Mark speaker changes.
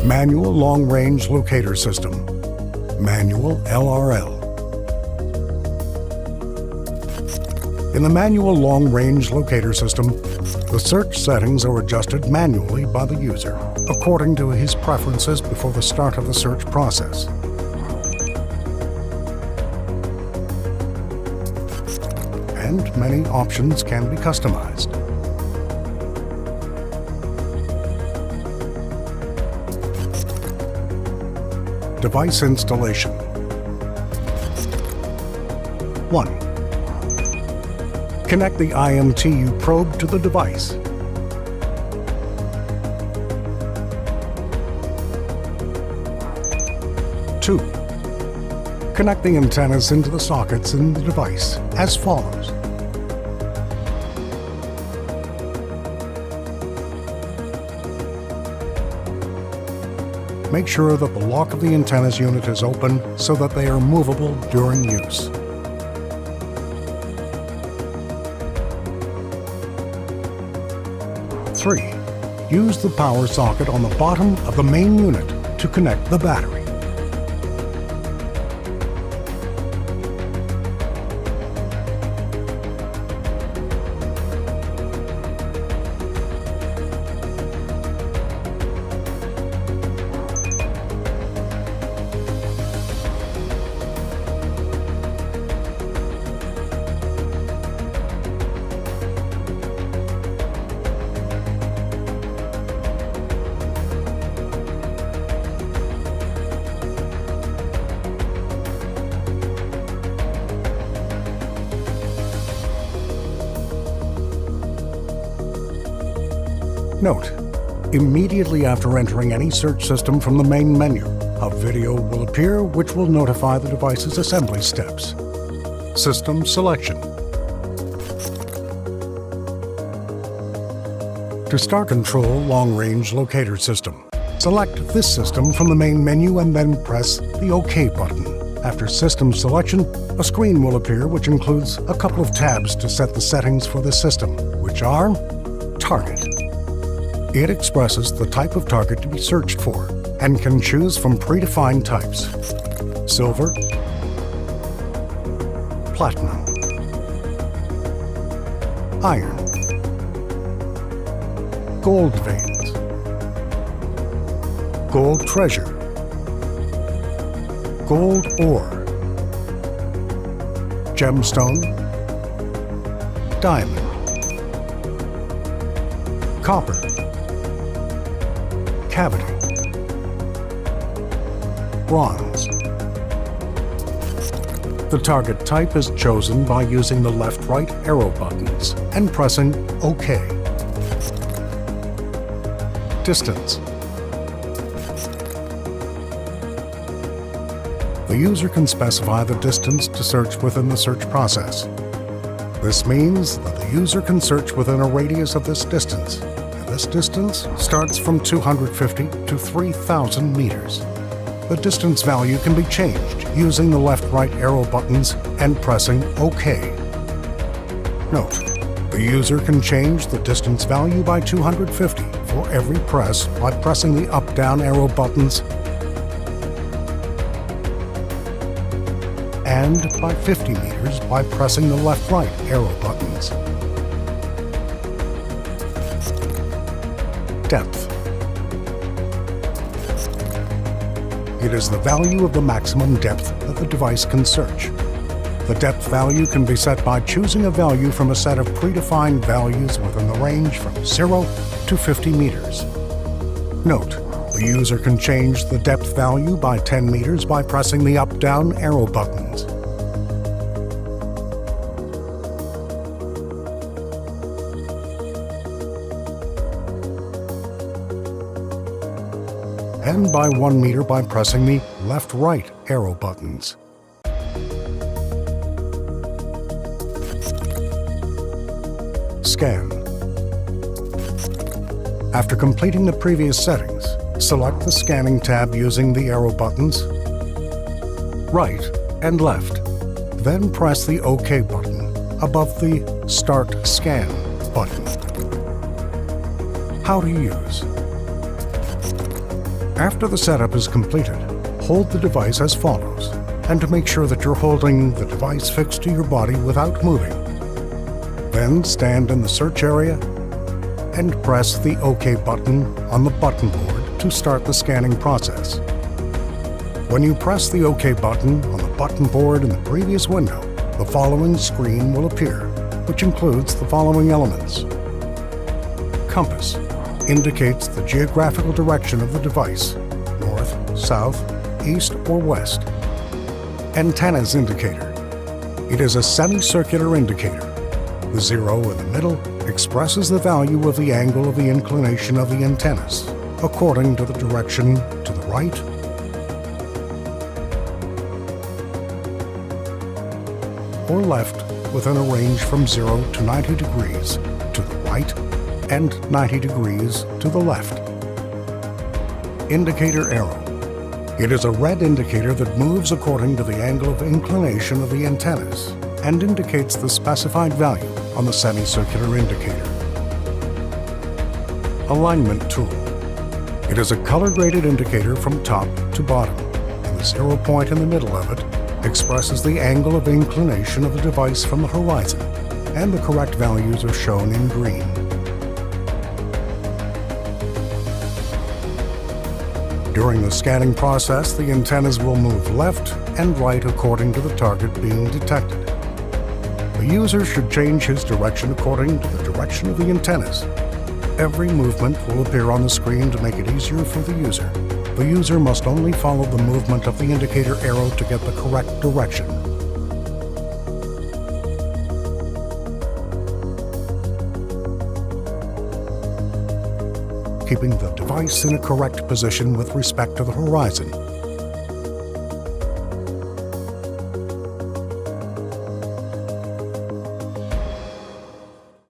Speaker 1: Manual Long Range Locator System, Manual LRL. In the Manual Long Range Locator System, the search settings are adjusted manually by the user, according to his preferences before the start of the search process. And many options can be customized. Device installation. 1. Connect the IMTU probe to the device. 2. Connect the antennas into the sockets in the device as follows. Make sure that the lock of the antennas unit is open so that they are movable during use. 3. Use the power socket on the bottom of the main unit to connect the battery. Note: immediately after entering any search system from the main menu, a video will appear which will notify the device's assembly steps. System selection. To start Control Long Range Locator System, select this system from the main menu and then press the OK button. After system selection, a screen will appear which includes a couple of tabs to set the settings for the system, which are Target. It expresses the type of target to be searched for and can choose from predefined types: silver, platinum, iron, gold veins, gold treasure, gold ore, gemstone, diamond, copper, cavity, bronze. The target type is chosen by using the left-right arrow buttons and pressing OK. Distance. The user can specify the distance to search within the search process. This means that the user can search within a radius of this distance. This distance starts from 250 to 3,000 meters. The distance value can be changed using the left-right arrow buttons and pressing OK. Note: the user can change the distance value by 250 for every press by pressing the up-down arrow buttons and by 50 meters by pressing the left-right arrow buttons. Depth. It is the value of the maximum depth that the device can search. The depth value can be set by choosing a value from a set of predefined values within the range from 0 to 50 meters. Note: the user can change the depth value by 10 meters by pressing the up-down arrow buttons. And by 1 meter by pressing the left-right arrow buttons. Scan. After completing the previous settings, select the Scanning tab using the arrow buttons, right and left. Then press the OK button above the Start Scan button. How to use. After the setup is completed, hold the device as follows, and to make sure that you're holding the device fixed to your body without moving. Then stand in the search area and press the OK button on the button board to start the scanning process. When you press the OK button on the button board in the previous window, the following screen will appear, which includes the following elements. Compass indicates the geographical direction of the device, north, south, east, or west. Antennas indicator. It is a semicircular indicator. The zero in the middle expresses the value of the angle of the inclination of the antennas, according to the direction to the right or left within a range from 0 to 90 degrees to the right and 90 degrees to the left. Indicator arrow. It is a red indicator that moves according to the angle of inclination of the antennas and indicates the specified value on the semicircular indicator. Alignment tool. It is a color-graded indicator from top to bottom, and the 0 point in the middle of it expresses the angle of inclination of the device from the horizon, and the correct values are shown in green. During the scanning process, the antennas will move left and right according to the target being detected. The user should change his direction according to the direction of the antennas. Every movement will appear on the screen to make it easier for the user. The user must only follow the movement of the indicator arrow to get the correct direction. Keeping the device in a correct position with respect to the horizon